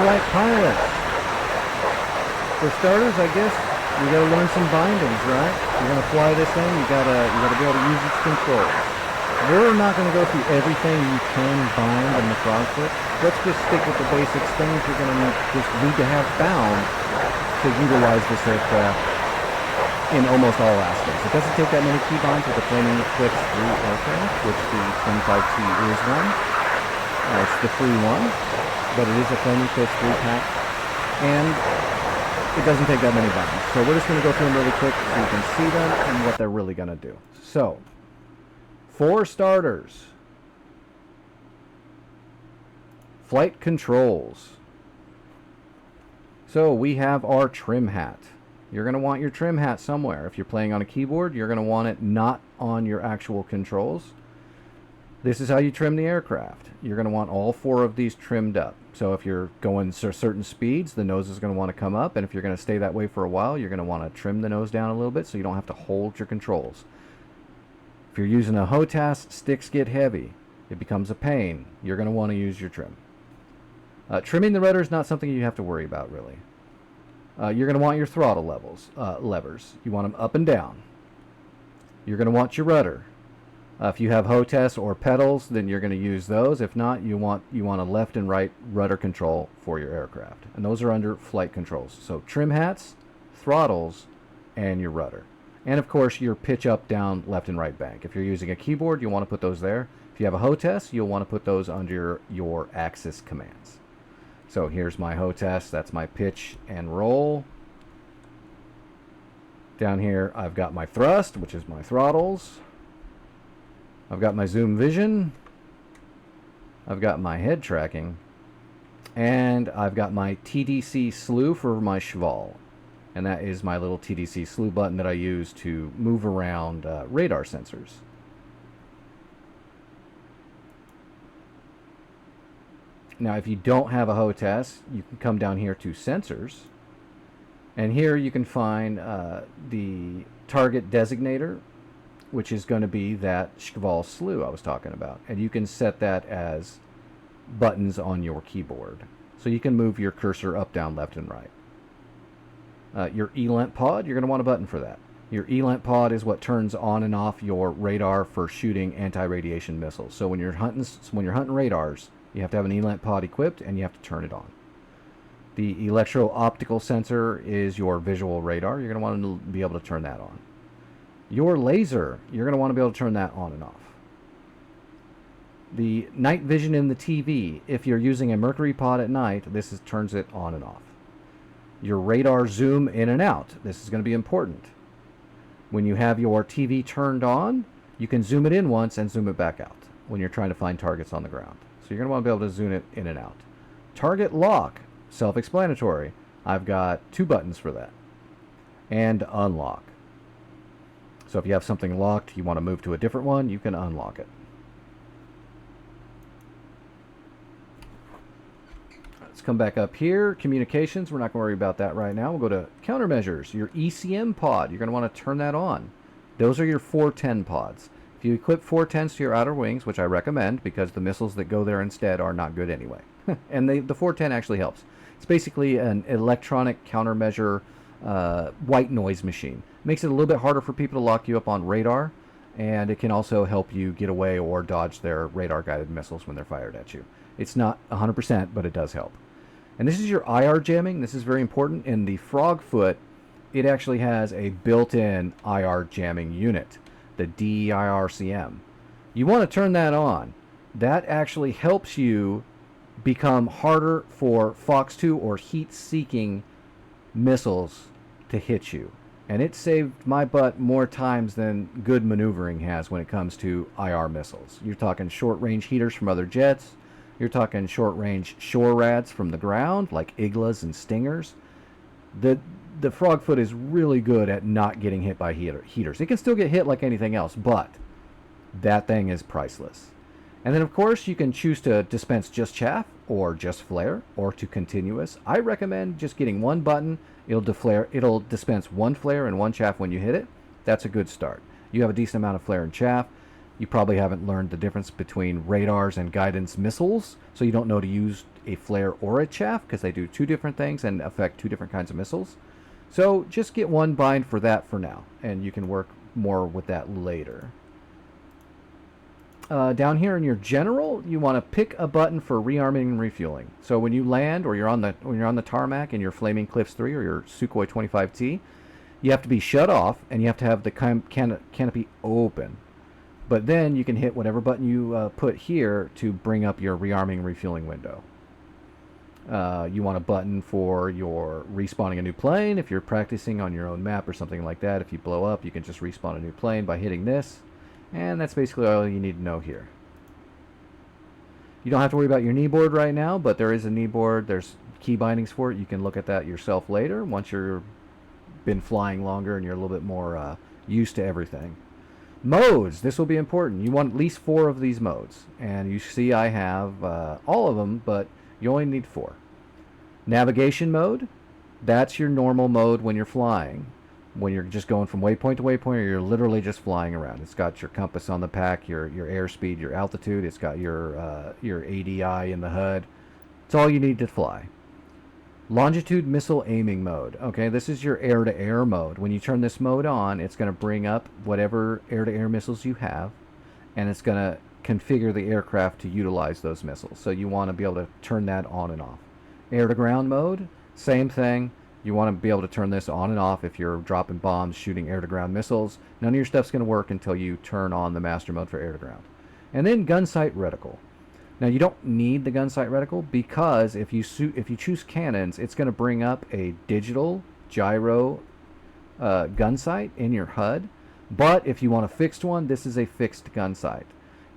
like pilots. For starters, I guess you gotta learn some bindings, right? You're gonna fly this thing, you gotta be able to use its controls. We're not gonna go through everything you can bind in the FrogFoot. Let's just stick with the basics, things you're gonna just need to have bound to utilize this aircraft in almost all aspects. It doesn't take that many key binds with the Flaming Eclipse 3 aircraft, which the 25T is one. It's the free one, but it is a Flaming Eclipse 3 pack, and it doesn't take that many binds. So we're just going to go through them really quick so you can see them and what they're really going to do. So, for starters, flight controls. So we have our trim hat. You're going to want your trim hat somewhere. If you're playing on a keyboard, you're going to want it not on your actual controls. This is how you trim the aircraft. You're going to want all 4 of these trimmed up. So if you're going certain speeds, the nose is going to want to come up, and if you're going to stay that way for a while, you're going to want to trim the nose down a little bit so you don't have to hold your controls. If you're using a HOTAS, sticks get heavy. It becomes a pain. You're going to want to use your trim. Trimming the rudder is not something you have to worry about, really. You're going to want your throttle levers. You want them up and down. You're going to want your rudder. If you have HOTAS or pedals, then you're going to use those. If not, you want a left and right rudder control for your aircraft. And those are under flight controls. So trim hats, throttles, and your rudder. And of course, your pitch up, down, left and right bank. If you're using a keyboard, you'll want to put those there. If you have a HOTAS, you'll want to put those under your axis commands. So here's my HOTAS. That's my pitch and roll. Down here, I've got my thrust, which is my throttles. I've got my zoom vision, I've got my head tracking, and I've got my TDC slew for my cheval. And that is my little TDC slew button that I use to move around radar sensors. Now if you don't have a HOTAS, you can come down here to sensors, and here you can find the target designator, which is going to be that cheval slew I was talking about. And you can set that as buttons on your keyboard. So you can move your cursor up, down, left, and right. Your ELENT pod, you're going to want a button for that. Your ELENT pod is what turns on and off your radar for shooting anti-radiation missiles. So when you're hunting radars, you have to have an ELENT pod equipped and you have to turn it on. The electro-optical sensor is your visual radar. You're going to want to be able to turn that on. Your laser, you're going to want to be able to turn that on and off. The night vision in the TV, if you're using a Mercury pod at night, this turns it on and off. Your radar zoom in and out, this is going to be important. When you have your TV turned on, you can zoom it in once and zoom it back out when you're trying to find targets on the ground. So you're going to want to be able to zoom it in and out. Target lock, self-explanatory. I've got 2 buttons for that. And unlock. So if you have something locked, you want to move to a different one, you can unlock it. Let's come back up here. Communications, we're not going to worry about that right now. We'll go to countermeasures. Your ECM pod, you're going to want to turn that on. Those are your 410 pods. If you equip 410s to your outer wings, which I recommend because the missiles that go there instead are not good anyway. And the 410 actually helps. It's basically an electronic countermeasure white noise machine. Makes it a little bit harder for people to lock you up on radar, and it can also help you get away or dodge their radar guided missiles when they're fired at you. It's not 100%, but it does help. And this is your IR jamming. This is very important. In the FrogFoot, it actually has a built-in IR jamming unit, the DIRCM. You want to turn that on. That actually helps you become harder for Fox 2 or heat-seeking missiles to hit you. And it saved my butt more times than good maneuvering has when it comes to IR missiles. You're talking short-range heaters from other jets. You're talking short-range SHORADs from the ground, like Iglas and Stingers. The FrogFoot is really good at not getting hit by heaters. It can still get hit like anything else, but that thing is priceless. And then, of course, you can choose to dispense just chaff or just flare or to continuous. I recommend just getting one button. It'll dispense one flare and one chaff when you hit it. That's a good start. You have a decent amount of flare and chaff. You probably haven't learned the difference between radars and guidance missiles, so you don't know to use a flare or a chaff because they do two different things and affect two different kinds of missiles. So just get one bind for that for now, and you can work more with that later. Down here in your general, you want to pick a button for rearming and refueling. So when you land, or when you're on the tarmac in your Flaming Cliffs 3 or your SU-25t, you have to be shut off and you have to have the canopy open. But then you can hit whatever button you put here to bring up your rearming and refueling window. You want a button for your respawning a new plane if you're practicing on your own map or something like that. If you blow up, you can just respawn a new plane by hitting this. And that's basically all you need to know here. You don't have to worry about your knee board right now, but there is a knee board. There's key bindings for it. You can look at that yourself later once you've been flying longer and you're a little bit more used to everything. Modes. This will be important. You want at least 4 of these modes. And you see I have all of them, but you only need 4. Navigation mode. That's your normal mode when you're flying. When you're just going from waypoint to waypoint, or you're literally just flying around. It's got your compass on the pack, your airspeed, your altitude. It's got your ADI in the HUD. It's all you need to fly. Longitude missile aiming mode. Okay, this is your air-to-air mode. When you turn this mode on, it's going to bring up whatever air-to-air missiles you have, and it's going to configure the aircraft to utilize those missiles. So you want to be able to turn that on and off. Air-to-ground mode, same thing. You want to be able to turn this on and off if you're dropping bombs, shooting air-to-ground missiles. None of your stuff's going to work until you turn on the master mode for air-to-ground. And then gun sight reticle. Now you don't need the gun sight reticle because if you choose cannons, it's going to bring up a digital gyro gun sight in your HUD. But if you want a fixed one, this is a fixed gun sight.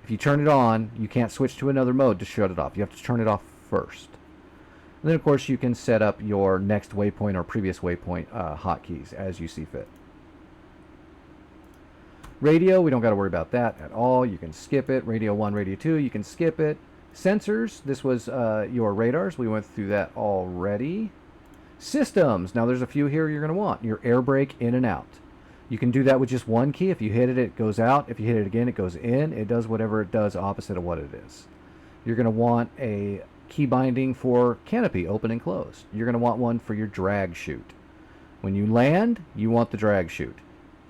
If you turn it on, you can't switch to another mode to shut it off. You have to turn it off first. And then, of course, you can set up your next waypoint or previous waypoint hotkeys as you see fit. Radio, we don't got to worry about that at all. You can skip it. Radio 1, Radio 2, you can skip it. Sensors, this was your radars. We went through that already. Systems, now there's a few here you're going to want. Your air brake in and out. You can do that with just one key. If you hit it, it goes out. If you hit it again, it goes in. It does whatever it does opposite of what it is. You're going to want a key binding for canopy, open and closed. You're going to want one for your drag chute. When you land, you want the drag chute.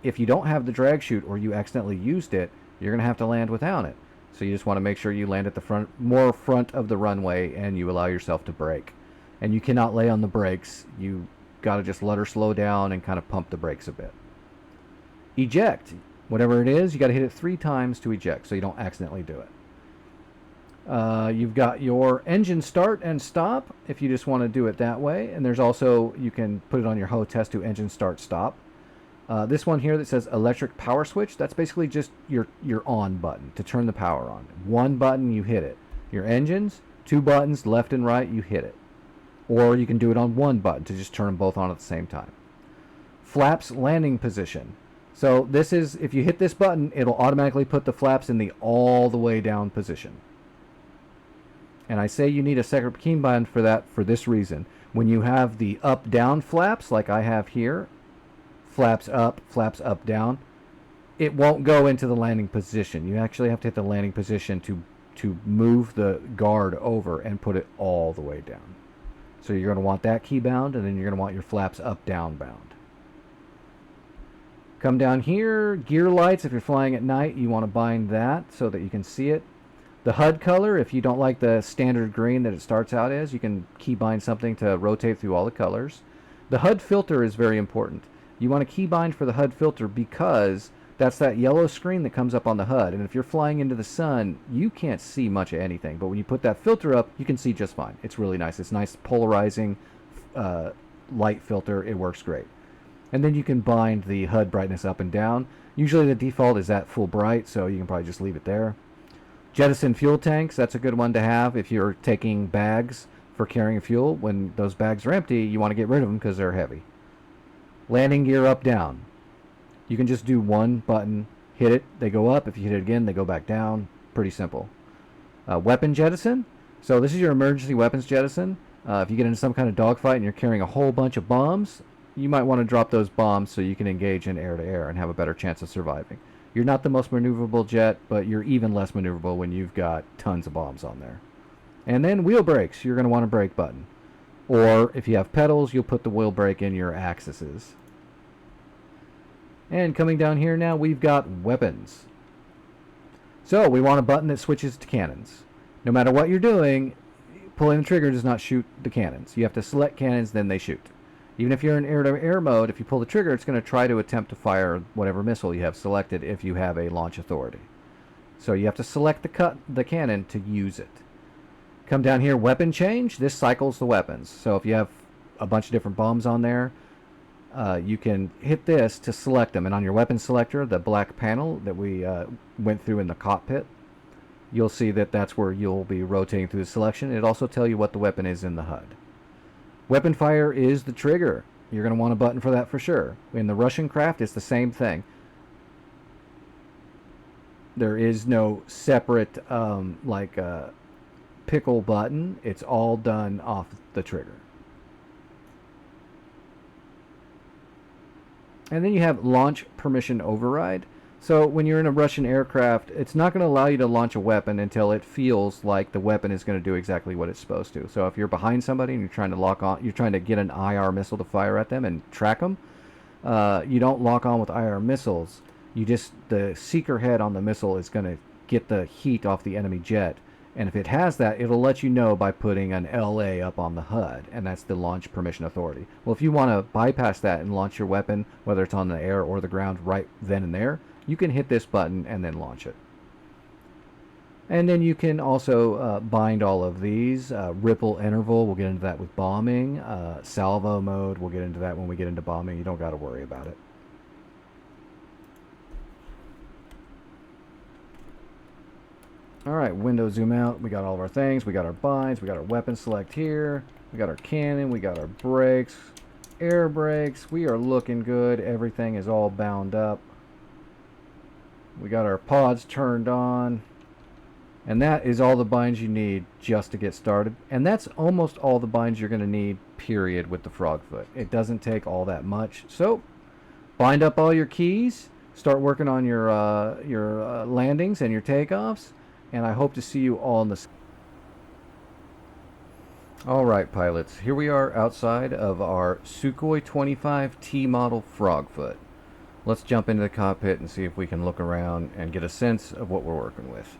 If you don't have the drag chute or you accidentally used it, you're going to have to land without it. So you just want to make sure you land at the more front of the runway and you allow yourself to brake. And you cannot lay on the brakes. You got to just let her slow down and kind of pump the brakes a bit. Eject. Whatever it is, you got to hit it 3 times to eject so you don't accidentally do it. You've got your engine start and stop if you just want to do it that way. And there's also, you can put it on your HO-test to engine start stop. This one here that says electric power switch, that's basically just your on button to turn the power on. 1 button, you hit it. Your engines, 2 buttons, left and right, you hit it. Or you can do it on 1 button to just turn them both on at the same time. Flaps landing position. So this is, if you hit this button, it'll automatically put the flaps in the all the way down position. And I say you need a separate key bind for that for this reason. When you have the up-down flaps, like I have here, flaps up, down, it won't go into the landing position. You actually have to hit the landing position to move the guard over and put it all the way down. So you're going to want that key bound, and then you're going to want your flaps up, down bound. Come down here, gear lights. If you're flying at night, you want to bind that so that you can see it. The HUD color, if you don't like the standard green that it starts out as, you can key bind something to rotate through all the colors. The HUD filter is very important. You want to key bind for the HUD filter because that's that yellow screen that comes up on the HUD. And if you're flying into the sun, you can't see much of anything. But when you put that filter up, you can see just fine. It's really nice. It's nice polarizing light filter. It works great. And then you can bind the HUD brightness up and down. Usually the default is at full bright, so you can probably just leave it there. Jettison fuel tanks, that's a good one to have if you're taking bags for carrying fuel. When those bags are empty, you want to get rid of them because they're heavy. Landing gear up, down. You can just do 1 button, hit it, they go up. If you hit it again, they go back down. Pretty simple. Weapon jettison. So this is your emergency weapons jettison. If you get into some kind of dogfight and you're carrying a whole bunch of bombs, you might want to drop those bombs so you can engage in air-to-air and have a better chance of surviving. You're not the most maneuverable jet, but you're even less maneuverable when you've got tons of bombs on there. And then wheel brakes, you're going to want a brake button. Or if you have pedals, you'll put the wheel brake in your axes. And coming down here now, we've got weapons. So we want a button that switches to cannons. No matter what you're doing, pulling the trigger does not shoot the cannons. You have to select cannons, then they shoot. Even if you're in air-to-air mode, if you pull the trigger, it's going to try to attempt to fire whatever missile you have selected if you have a launch authority. So you have to select the cannon to use it. Come down here, weapon change. This cycles the weapons. So if you have a bunch of different bombs on there, you can hit this to select them. And on your weapon selector, the black panel that we went through in the cockpit, you'll see that that's where you'll be rotating through the selection. It'll also tell you what the weapon is in the HUD. Weapon fire is the trigger. You're going to want a button for that for sure. In the Russian craft, it's the same thing. There is no separate pickle button. It's all done off the trigger. And then you have launch permission override. So when you're in a Russian aircraft, it's not going to allow you to launch a weapon until it feels like the weapon is going to do exactly what it's supposed to. So if you're behind somebody and you're trying to lock on, you're trying to get an IR missile to fire at them and track them, you don't lock on with IR missiles. The seeker head on the missile is going to get the heat off the enemy jet. And if it has that, it'll let you know by putting an LA up on the HUD, and that's the launch permission authority. Well, if you want to bypass that and launch your weapon, whether it's on the air or the ground right then and there, you can hit this button and then launch it. And then you can also bind all of these. Ripple interval, we'll get into that with bombing. Salvo mode, we'll get into that when we get into bombing. You don't got to worry about it. Alright, window zoom out. We got all of our things. We got our binds. We got our weapon select here. We got our cannon. We got our brakes. Air brakes. We are looking good. Everything is all bound up. We got our pods turned on. And that is all the binds you need just to get started. And that's almost all the binds you're going to need, period, with the FrogFoot. It doesn't take all that much. So, bind up all your keys. Start working on your landings and your takeoffs. And I hope to see you all in the... Alright, pilots. Here we are outside of our SU-25t model FrogFoot. Let's jump into the cockpit and see if we can look around and get a sense of what we're working with.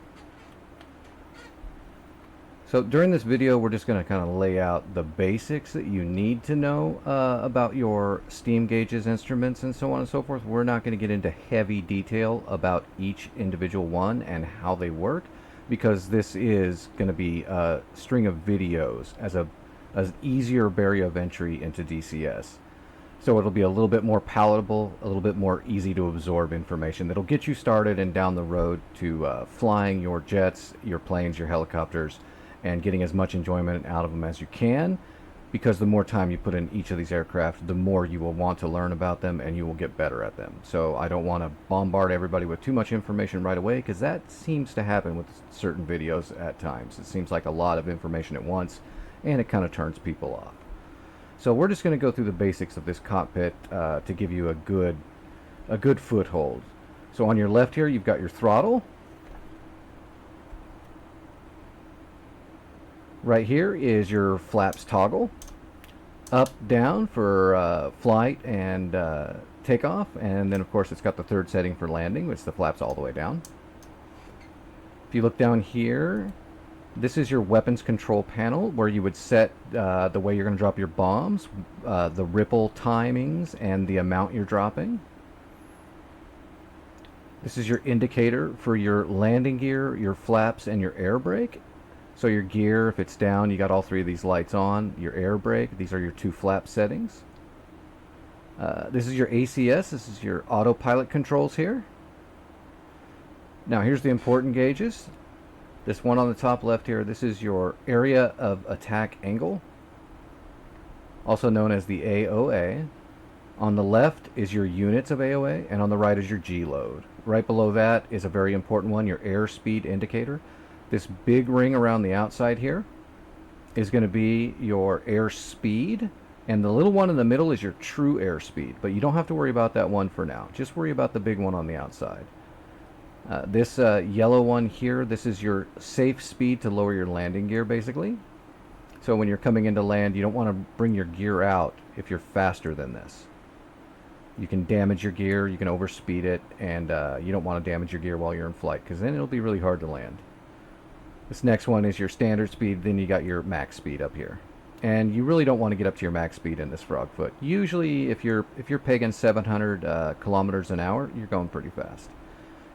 So during this video, we're just going to kind of lay out the basics that you need to know about your steam gauges, instruments, and so on and so forth. We're not going to get into heavy detail about each individual one and how they work, because this is going to be a string of videos as an easier barrier of entry into DCS. So it'll be a little bit more palatable, a little bit more easy to absorb information that'll get you started and down the road to flying your jets, your planes, your helicopters, and getting as much enjoyment out of them as you can, because the more time you put in each of these aircraft, the more you will want to learn about them and you will get better at them. So I don't want to bombard everybody with too much information right away, because that seems to happen with certain videos at times. It seems like a lot of information at once, and it kind of turns people off. So we're just going to go through the basics of this cockpit to give you a good foothold. So on your left here, you've got your throttle. Right here is your flaps toggle. Up, down for flight and takeoff. And then, of course, it's got the third setting for landing, which is the flaps all the way down. If you look down here, this is your weapons control panel, where you would set the way you're going to drop your bombs, the ripple timings, and the amount you're dropping. This is your indicator for your landing gear, your flaps, and your air brake. So your gear, if it's down, you got all three of these lights on. Your air brake, these are your two flap settings. This is your ACS, this is your autopilot controls here. Now here's the important gauges. This one on the top left here, this is your area of attack angle, also known as the AOA. On the left is your units of AOA, and on the right is your G load. Right below that is a very important one, your airspeed indicator. This big ring around the outside here is going to be your airspeed, and the little one in the middle is your true airspeed. But you don't have to worry about that one for now. Just worry about the big one on the outside. This yellow one here, this is your safe speed to lower your landing gear, basically. So when you're coming into land, you don't want to bring your gear out if you're faster than this. You can damage your gear, you can overspeed it, and you don't want to damage your gear while you're in flight, because then it'll be really hard to land. This next one is your standard speed, then you got your max speed up here. And you really don't want to get up to your max speed in this FrogFoot. Usually, if you're pegging 700 kilometers an hour, you're going pretty fast.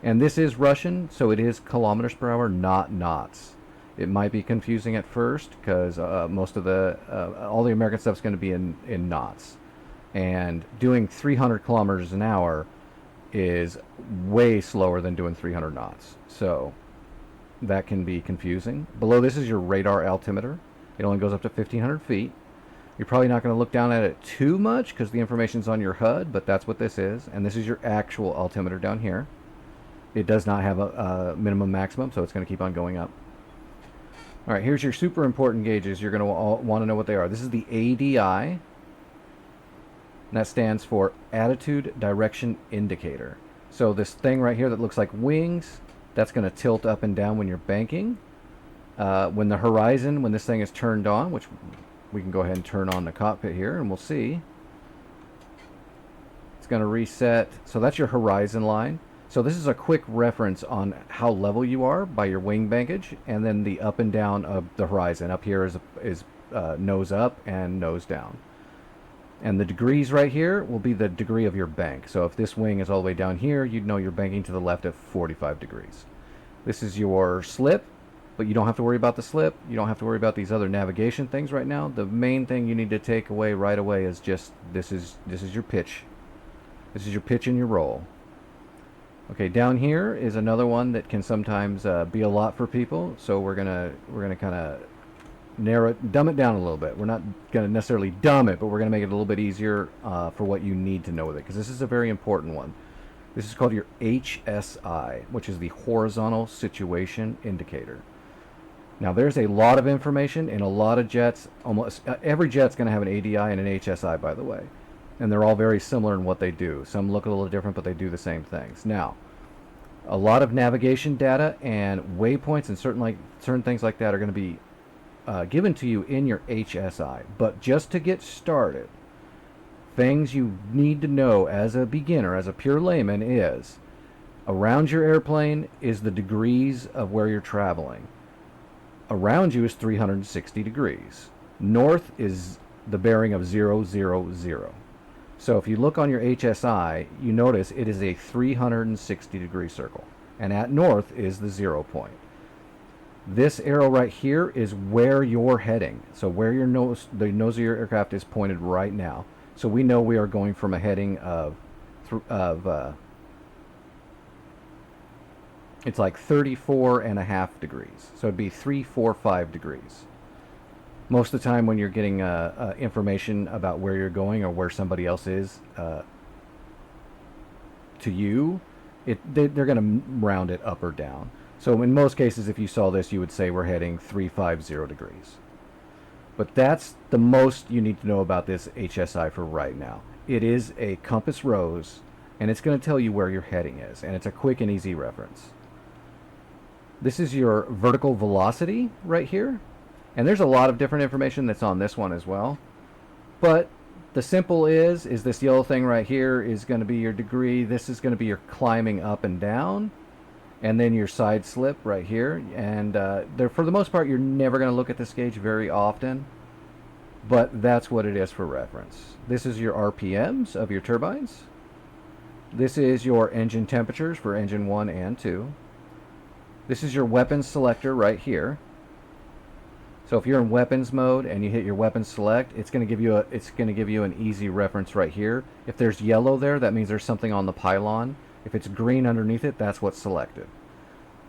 And this is Russian, so it is kilometers per hour, not knots. It might be confusing at first because most of the all the American stuff is going to be in knots, and doing 300 kilometers an hour is way slower than doing 300 knots. So that can be confusing. Below this is your radar altimeter. It only goes up to 1,500 feet. You're probably not going to look down at it too much because the information's on your HUD, but that's what this is. And this is your actual altimeter down here. It does not have a minimum maximum, so it's going to keep on going up. All right, here's your super important gauges. You're going to want to know what they are. This is the ADI, and that stands for Attitude Direction Indicator. So this thing right here that looks like wings, that's going to tilt up and down when you're banking. When the horizon, when this thing is turned on, which we can go ahead and turn on the cockpit here, and we'll see. It's going to reset. So that's your horizon line. So this is a quick reference on how level you are by your wing bankage, and then the up and down of the horizon. Up here is nose up and nose down. And the degrees right here will be the degree of your bank. So if this wing is all the way down here, you'd know you're banking to the left at 45 degrees. This is your slip, but you don't have to worry about the slip. You don't have to worry about these other navigation things right now. The main thing you need to take away right away is just this is your pitch. This is your pitch and your roll. Okay, down here is another one that can sometimes be a lot for people. So we're gonna kind of dumb it down a little bit. We're not gonna necessarily dumb it, but we're gonna make it a little bit easier for what you need to know with it, because this is a very important one. This is called your HSI, which is the Horizontal Situation Indicator. Now there's a lot of information in a lot of jets. Almost every jet's going to have an ADI and an HSI, by the way. And they're all very similar in what they do. Some look a little different, but they do the same things. Now, a lot of navigation data and waypoints and certain things like that are going to be given to you in your HSI. But just to get started, things you need to know as a beginner, as a pure layman, is around your airplane is the degrees of where you're traveling. Around you is 360 degrees. North is the bearing of 0, 0, 0. So if you look on your HSI, you notice it is a 360 degree circle. And at north is the 0 point. This arrow right here is where you're heading. So where the nose of your aircraft is pointed right now. So we know we are going from a heading of it's like 34.5 degrees. So it'd be 345 degrees. Most of the time when you're getting information about where you're going or where somebody else is to you, they're going to round it up or down. So in most cases, if you saw this, you would say we're heading 350 degrees. But that's the most you need to know about this HSI for right now. It is a compass rose, and it's going to tell you where your heading is, and it's a quick and easy reference. This is your vertical velocity right here. And there's a lot of different information that's on this one as well. But the simple is this yellow thing right here is going to be your degree. This is going to be your climbing up and down. And then your side slip right here. And for the most part, you're never going to look at this gauge very often. But that's what it is for reference. This is your RPMs of your turbines. This is your engine temperatures for engine 1 and 2. This is your weapons selector right here. So if you're in weapons mode and you hit your weapons select, it's going to give you an easy reference right here. If there's yellow there, that means there's something on the pylon. If it's green underneath it, that's what's selected.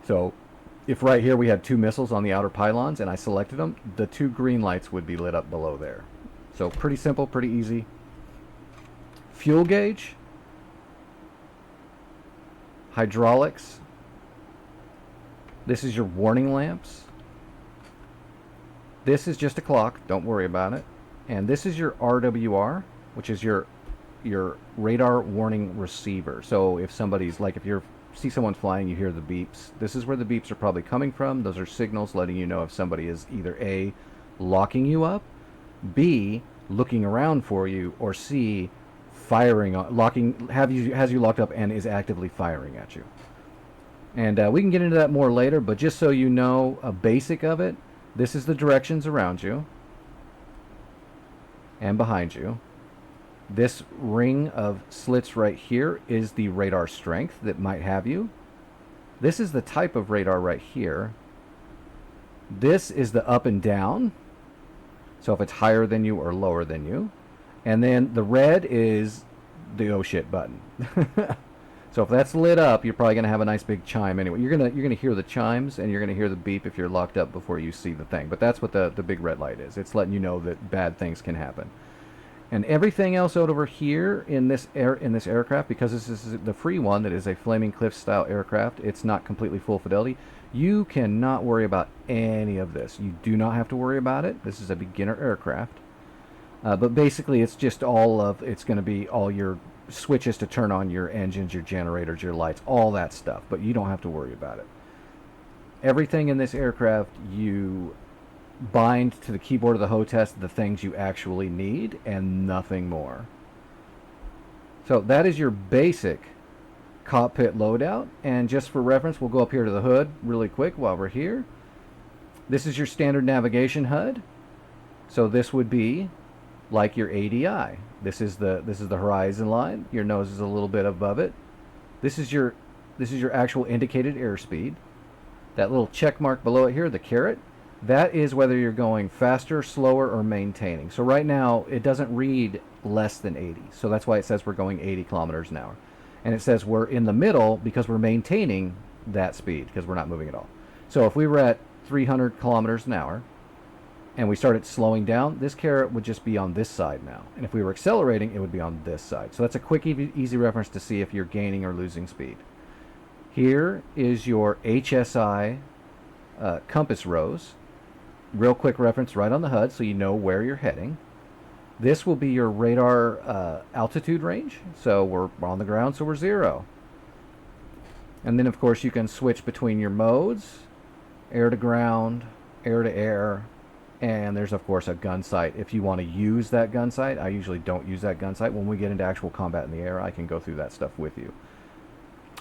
So if right here we had 2 missiles on the outer pylons and I selected them, the 2 green lights would be lit up below there. So pretty simple, pretty easy. Fuel gauge, hydraulics. This is your warning lamps. This is just a clock, don't worry about it. And this is your RWR, which is your radar warning receiver. So if somebody's, like if you're see someone flying, you hear the beeps. This is where the beeps are probably coming from. Those are signals letting you know if somebody is either A, locking you up, B, looking around for you, or C, firing, has you locked up and is actively firing at you. And we can get into that more later, but just so you know a basic of it, this is the directions around you and behind you. This ring of slits right here is the radar strength that might have you. This is the type of radar right here. This is the up and down. So if it's higher than you or lower than you. And then the red is the oh shit button. So if that's lit up, you're probably going to have a nice big chime anyway. You're gonna hear the chimes and you're going to hear the beep if you're locked up before you see the thing. But that's what the big red light is. It's letting you know that bad things can happen. And everything else out over here in this aircraft, because this is the free one that is a Flaming Cliff style aircraft, it's not completely full fidelity. You cannot worry about any of this. You do not have to worry about it. This is a beginner aircraft. But basically it's just it's going to be all your switches to turn on your engines, your generators, your lights, all that stuff. But you don't have to worry about it. Everything in this aircraft, you bind to the keyboard of the hotest the things you actually need and nothing more. So that is your basic cockpit loadout. And just for reference, we'll go up here to the hood really quick while we're here. This is your standard navigation HUD. So this would be like your ADI. This is the horizon line. Your nose is a little bit above it. This is your actual indicated airspeed. That little check mark below it here, the caret, that is whether you're going faster, slower, or maintaining. So right now it doesn't read less than 80. So that's why it says we're going 80 kilometers an hour. And it says we're in the middle because we're maintaining that speed because we're not moving at all. So if we were at 300 kilometers an hour and we started slowing down, this caret would just be on this side now. And if we were accelerating, it would be on this side. So that's a quick, easy reference to see if you're gaining or losing speed. Here is your HSI compass rose. Real quick reference right on the HUD so you know where you're heading. This will be your radar altitude range. So we're on the ground, so we're 0. And then, of course, you can switch between your modes, air to ground, air to air, and there's, of course, a gun sight. If you want to use that gun sight, I usually don't use that gun sight. When we get into actual combat in the air, I can go through that stuff with you.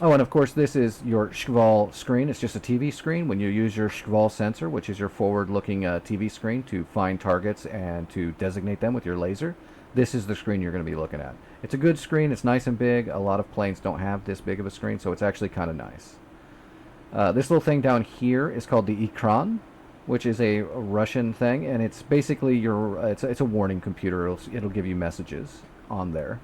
Oh, and of course, this is your Schval screen. It's just a TV screen. When you use your Schval sensor, which is your forward-looking TV screen to find targets and to designate them with your laser, this is the screen you're going to be looking at. It's a good screen. It's nice and big. A lot of planes don't have this big of a screen, so it's actually kind of nice. This little thing down here is called the Ekran, which is a Russian thing, and it's basically it's a warning computer. It'll give you messages on there.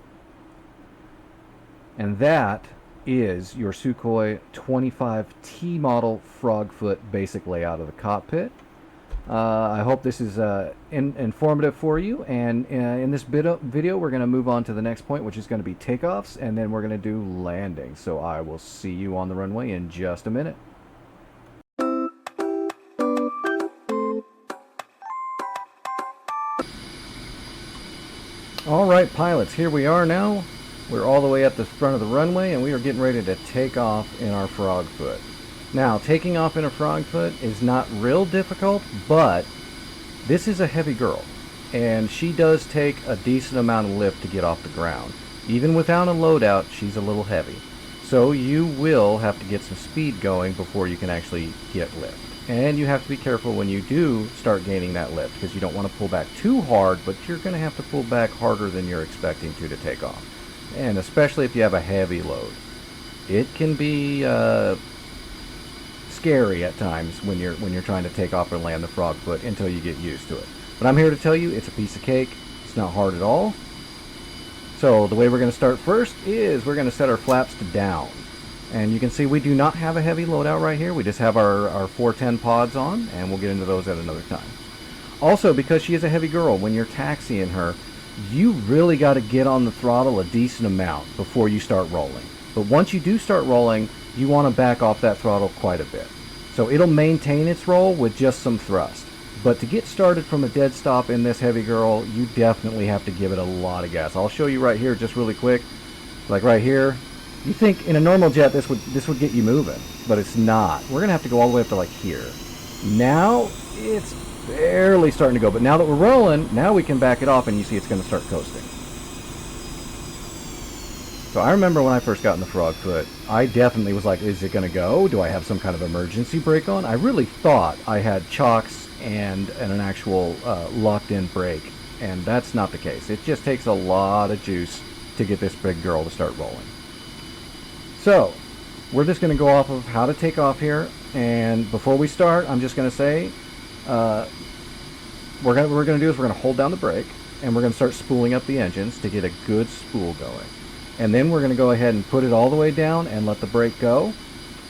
And that is your SU-25t model FrogFoot basic layout of the cockpit. I hope this is informative for you, and in this video we're going to move on to the next point, which is going to be takeoffs, and then we're going to do landings. So I will see you on the runway in just a minute. Alright pilots, here we are now. We're all the way at the front of the runway and we are getting ready to take off in our FrogFoot. Now, taking off in a FrogFoot is not real difficult, but this is a heavy girl and she does take a decent amount of lift to get off the ground. Even without a loadout, she's a little heavy. So you will have to get some speed going before you can actually get lift. And you have to be careful when you do start gaining that lift because you don't want to pull back too hard, but you're going to have to pull back harder than you're expecting to take off. And especially if you have a heavy load. It can be scary at times when you're trying to take off and land the FrogFoot until you get used to it. But I'm here to tell you it's a piece of cake. It's not hard at all. So the way we're going to start first is we're going to set our flaps to down. And you can see we do not have a heavy loadout right here. We just have our 410 pods on, and we'll get into those at another time. Also, because she is a heavy girl, when you're taxiing her, you really got to get on the throttle a decent amount before you start rolling. But once you do start rolling, you want to back off that throttle quite a bit. So it'll maintain its roll with just some thrust. But to get started from a dead stop in this heavy girl, you definitely have to give it a lot of gas. I'll show you right here just really quick. Like right here, You think in a normal jet this would get you moving, but it's not. We're gonna have to go all the way up to like here. Now it's barely starting to go, but now that we're rolling, now we can back it off and you see it's gonna start coasting. So I remember when I first got in the FrogFoot, I definitely was like, is it gonna go? Do I have some kind of emergency brake on? I really thought I had chocks and an actual locked-in brake, and that's not the case. It just takes a lot of juice to get this big girl to start rolling. So we're just going to go off of how to take off here, and before we start, I'm just going to say what we're going to do is we're going to hold down the brake, and we're going to start spooling up the engines to get a good spool going. And then we're going to go ahead and put it all the way down and let the brake go.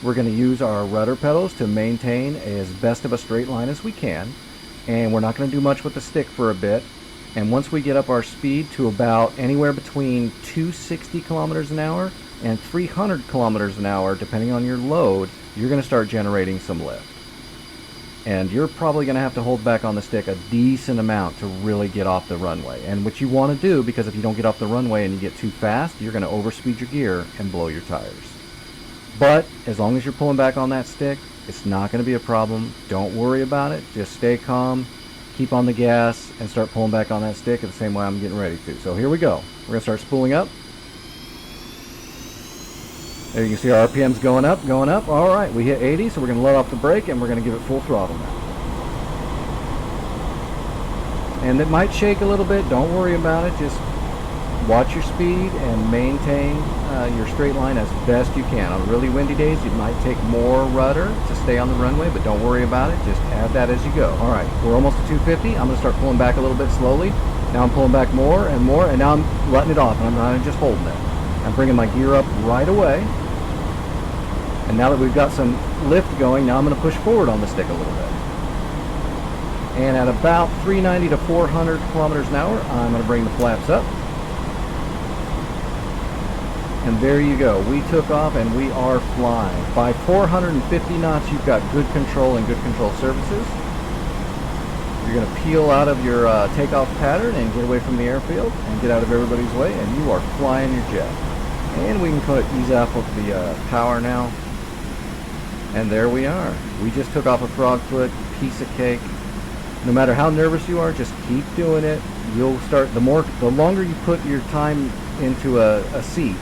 We're going to use our rudder pedals to maintain as best of a straight line as we can, and we're not going to do much with the stick for a bit. And once we get up our speed to about anywhere between 260 kilometers an hour and 300 kilometers an hour, depending on your load, you're going to start generating some lift. And you're probably going to have to hold back on the stick a decent amount to really get off the runway. And what you want to do, because if you don't get off the runway and you get too fast, you're going to overspeed your gear and blow your tires. But as long as you're pulling back on that stick, it's not going to be a problem. Don't worry about it. Just stay calm, keep on the gas, and start pulling back on that stick the same way I'm getting ready to. So here we go. We're going to start spooling up. There you can see our RPM's going up, going up. All right, we hit 80, so we're going to let off the brake, and we're going to give it full throttle now. And it might shake a little bit. Don't worry about it. Just watch your speed and maintain your straight line as best you can. On really windy days, it might take more rudder to stay on the runway, but don't worry about it. Just add that as you go. All right, we're almost at 250. I'm going to start pulling back a little bit slowly. Now I'm pulling back more, and now I'm letting it off, and I'm not just holding it. I'm bringing my gear up right away. And now that we've got some lift going, now I'm going to push forward on the stick a little bit. And at about 390 to 400 kilometers an hour, I'm going to bring the flaps up. And there you go. We took off and we are flying. By 450 knots, you've got good control and good control surfaces. You're going to peel out of your takeoff pattern and get away from the airfield and get out of everybody's way, and you are flying your jet. And we can ease off of the power now. And there we are. We just took off a FrogFoot, piece of cake. No matter how nervous you are, just keep doing it. You'll start, the longer you put your time into a seat,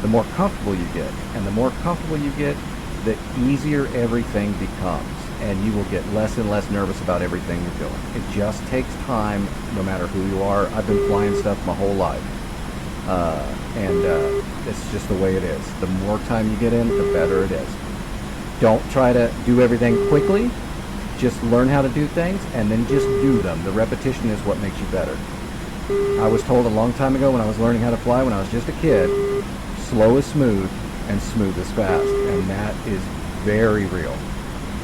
the more comfortable you get. And the more comfortable you get, the easier everything becomes. And you will get less and less nervous about everything you're doing. It just takes time, no matter who you are. I've been flying stuff my whole life. It's just the way it is. The more time you get in, the better it is. Don't try to do everything quickly. Just learn how to do things and then just do them. The repetition is what makes you better. I was told a long time ago when I was learning how to fly, when I was just a kid, slow is smooth and smooth is fast. And that is very real.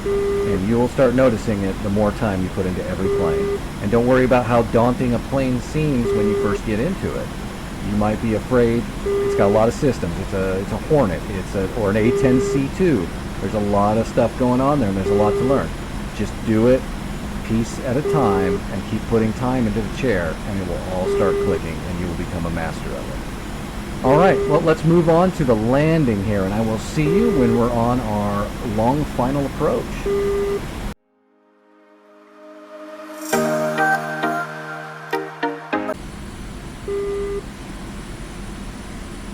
And you'll start noticing it the more time you put into every plane. And don't worry about how daunting a plane seems when you first get into it. You might be afraid. It's got a lot of systems. It's a Hornet, or an A-10C2. There's a lot of stuff going on there, and there's a lot to learn. Just do it piece at a time and keep putting time into the chair, and it will all start clicking, and you will become a master of it. All right, well, let's move on to the landing here, and I will see you when we're on our long final approach.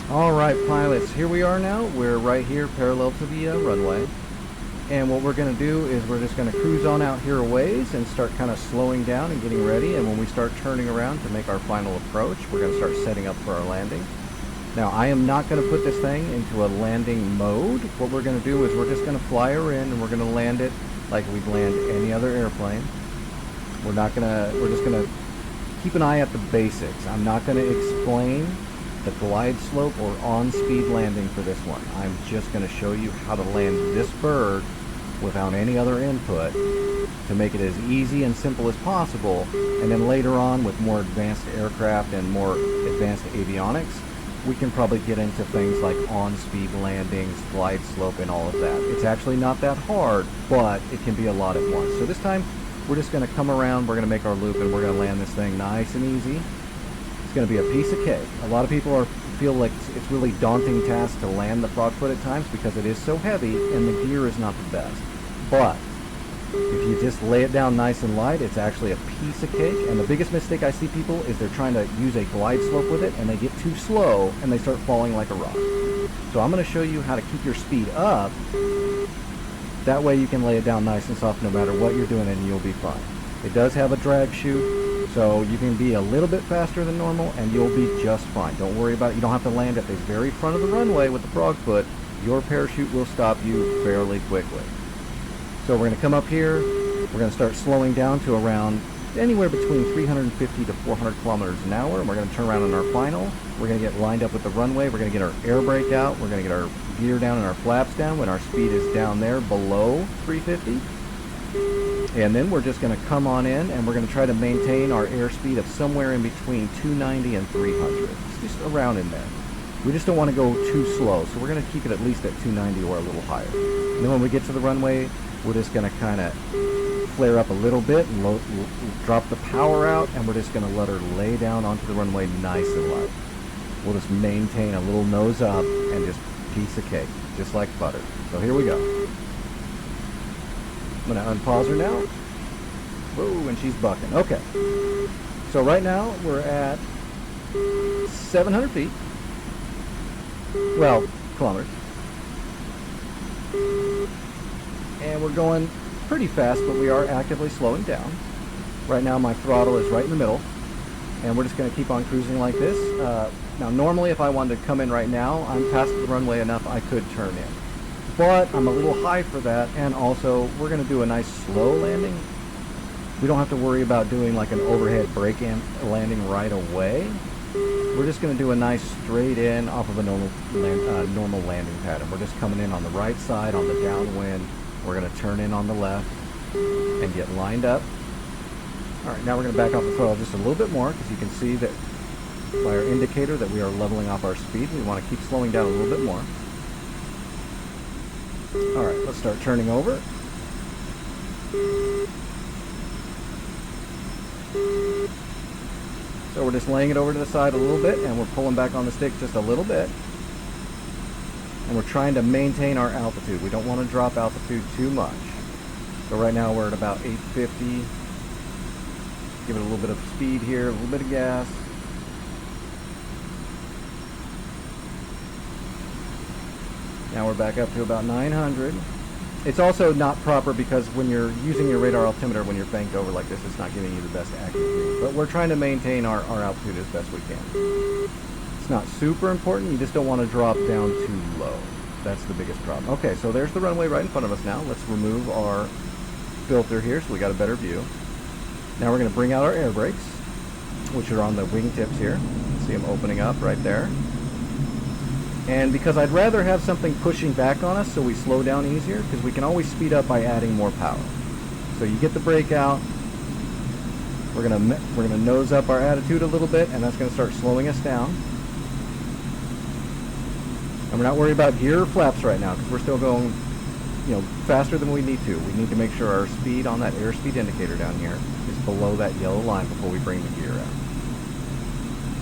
Alright pilots, here we are now. We're right here parallel to the runway. And what we're going to do is we're just going to cruise on out here a ways and start kind of slowing down and getting ready. And when we start turning around to make our final approach, we're going to start setting up for our landing. Now I am not going to put this thing into a landing mode. What we're going to do is we're just going to fly her in and we're going to land it like we'd land any other airplane. We're just going to keep an eye at the basics. I'm not going to explain the glide slope or on-speed landing for this one. I'm just going to show you how to land this bird without any other input to make it as easy and simple as possible, and then later on with more advanced aircraft and more advanced avionics, we can probably get into things like on-speed landings, glide slope, and all of that. It's actually not that hard, but it can be a lot at once. So this time we're just going to come around, we're going to make our loop, and we're going to land this thing nice and easy. going to be a piece of cake. A lot of people feel like it's really daunting task to land the FrogFoot at times because it is so heavy and the gear is not the best. But if you just lay it down nice and light, it's actually a piece of cake. And the biggest mistake I see people is they're trying to use a glide slope with it and they get too slow and they start falling like a rock. So I'm going to show you how to keep your speed up. That way you can lay it down nice and soft no matter what you're doing and you'll be fine. It does have a drag chute, so you can be a little bit faster than normal and you'll be just fine. Don't worry about it. You don't have to land at the very front of the runway with the FrogFoot. Your parachute will stop you fairly quickly. So we're going to come up here, we're going to start slowing down to around anywhere between 350 to 400 kilometers an hour, and we're going to turn around on our final. We're going to get lined up with the runway, we're going to get our air brake out, we're going to get our gear down and our flaps down when our speed is down there below 350. And then we're just going to come on in and we're going to try to maintain our airspeed of somewhere in between 290 and 300. It's just around in there. We just don't want to go too slow, so we're going to keep it at least at 290 or a little higher. And then when we get to the runway, we're just going to kind of flare up a little bit and drop the power out, and we're just going to let her lay down onto the runway nice and light. We'll just maintain a little nose up and just piece of cake, just like butter. So here we go. I'm going to unpause her now. Whoa, and she's bucking. Okay. So right now we're at 700 feet. Well, kilometers. And we're going pretty fast, but we are actively slowing down. Right now my throttle is right in the middle, and we're just going to keep on cruising like this. Now normally if I wanted to come in right now, I'm past the runway enough I could turn in. But I'm a little high for that, and also we're going to do a nice slow landing. We don't have to worry about doing like an overhead brake landing right away. We're just going to do a nice straight in off of a normal landing pattern. We're just coming in on the right side on the downwind. We're going to turn in on the left and get lined up. All right, now we're going to back off the throttle just a little bit more because you can see that by our indicator that we are leveling off our speed. We want to keep slowing down a little bit more. All right, let's start turning over. So we're just laying it over to the side a little bit, and we're pulling back on the stick just a little bit. And we're trying to maintain our altitude. We don't want to drop altitude too much. So right now we're at about 850. Give it a little bit of speed here, a little bit of gas. Now we're back up to about 900. It's also not proper because when you're using your radar altimeter, when you're banked over like this, it's not giving you the best accuracy. But we're trying to maintain our altitude as best we can. It's not super important, you just don't want to drop down too low. That's the biggest problem. Okay, so there's the runway right in front of us now. Let's remove our filter here so we got a better view. Now we're going to bring out our air brakes, which are on the wingtips here. See them opening up right there. And because I'd rather have something pushing back on us so we slow down easier, because we can always speed up by adding more power. So you get the brake out, we're gonna nose up our attitude a little bit, and that's gonna start slowing us down. And we're not worried about gear or flaps right now because we're still going, faster than we need to. We need to make sure our speed on that airspeed indicator down here is below that yellow line before we bring the gear out.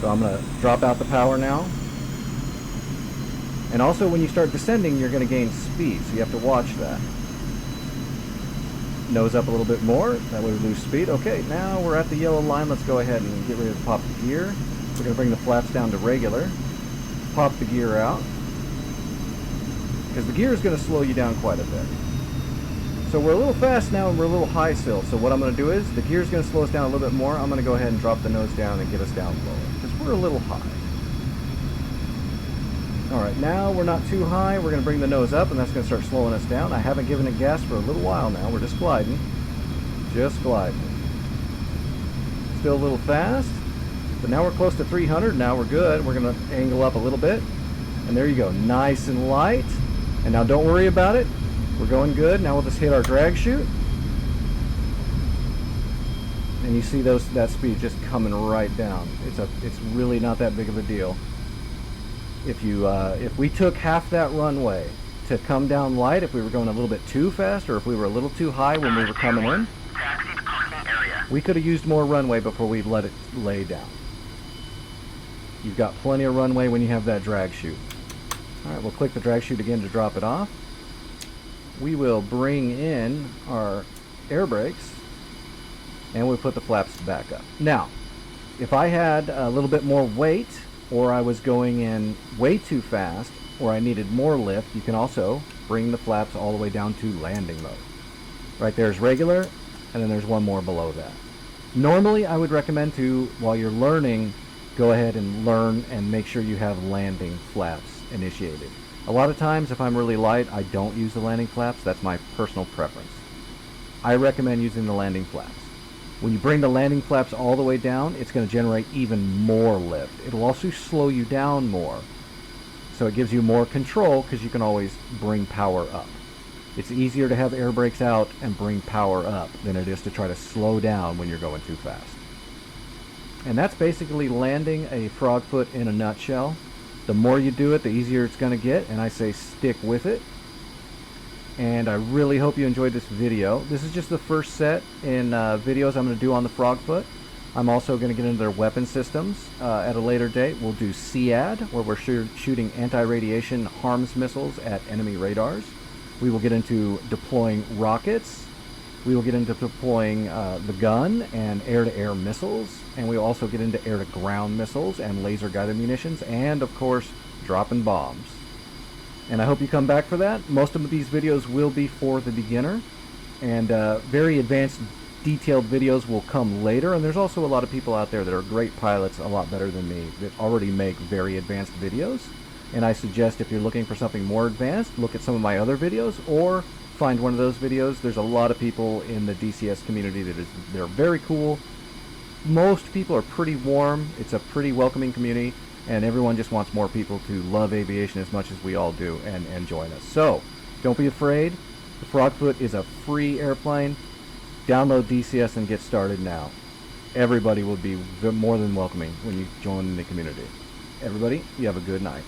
So I'm gonna drop out the power now. And also when you start descending, you're going to gain speed, so you have to watch that. Nose up a little bit more, that way we lose speed. Okay, now we're at the yellow line. Let's go ahead and get ready to pop the gear. We're going to bring the flaps down to regular. Pop the gear out. Because the gear is going to slow you down quite a bit. So we're a little fast now and we're a little high still. So what I'm going to do is, the gear is going to slow us down a little bit more. I'm going to go ahead and drop the nose down and get us down lower. Because we're a little high. Alright, now we're not too high. We're going to bring the nose up, and that's going to start slowing us down. I haven't given it gas for a little while now. We're just gliding. Just gliding. Still a little fast, but now we're close to 300. Now we're good. We're going to angle up a little bit, and there you go. Nice and light. And now don't worry about it. We're going good. Now we'll just hit our drag chute. And you see that speed just coming right down. It's really not that big of a deal. If we took half that runway to come down light, if we were going a little bit too fast, or if we were a little too high when we were coming in, we could have used more runway before we let it lay down. You've got plenty of runway when you have that drag chute. Alright, we'll click the drag chute again to drop it off. We will bring in our air brakes, and we'll put the flaps back up. Now, if I had a little bit more weight, or I was going in way too fast, or I needed more lift, you can also bring the flaps all the way down to landing mode. Right there's regular, and then there's one more below that. Normally, I would recommend to, while you're learning, go ahead and learn and make sure you have landing flaps initiated. A lot of times, if I'm really light, I don't use the landing flaps. That's my personal preference. I recommend using the landing flaps. When you bring the landing flaps all the way down, it's going to generate even more lift. It'll also slow you down more. So it gives you more control because you can always bring power up. It's easier to have air brakes out and bring power up than it is to try to slow down when you're going too fast. And that's basically landing a FrogFoot in a nutshell. The more you do it, the easier it's going to get, and I say stick with it. And I really hope you enjoyed this video. This is just the first set in videos I'm going to do on the FrogFoot. I'm also going to get into their weapon systems at a later date. We'll do SEAD, where we're shooting anti-radiation harms missiles at enemy radars. We will get into deploying rockets. We will get into deploying the gun and air-to-air missiles. And we will also get into air-to-ground missiles and laser-guided munitions. And, of course, dropping bombs. And I hope you come back for that. Most of these videos will be for the beginner. And very advanced, detailed videos will come later. And there's also a lot of people out there that are great pilots, a lot better than me, that already make very advanced videos. And I suggest if you're looking for something more advanced, look at some of my other videos or find one of those videos. There's a lot of people in the DCS community they're very cool. Most people are pretty warm. It's a pretty welcoming community. And everyone just wants more people to love aviation as much as we all do and join us. So, don't be afraid. The FrogFoot is a free airplane. Download DCS and get started now. Everybody will be more than welcoming when you join the community. Everybody, you have a good night.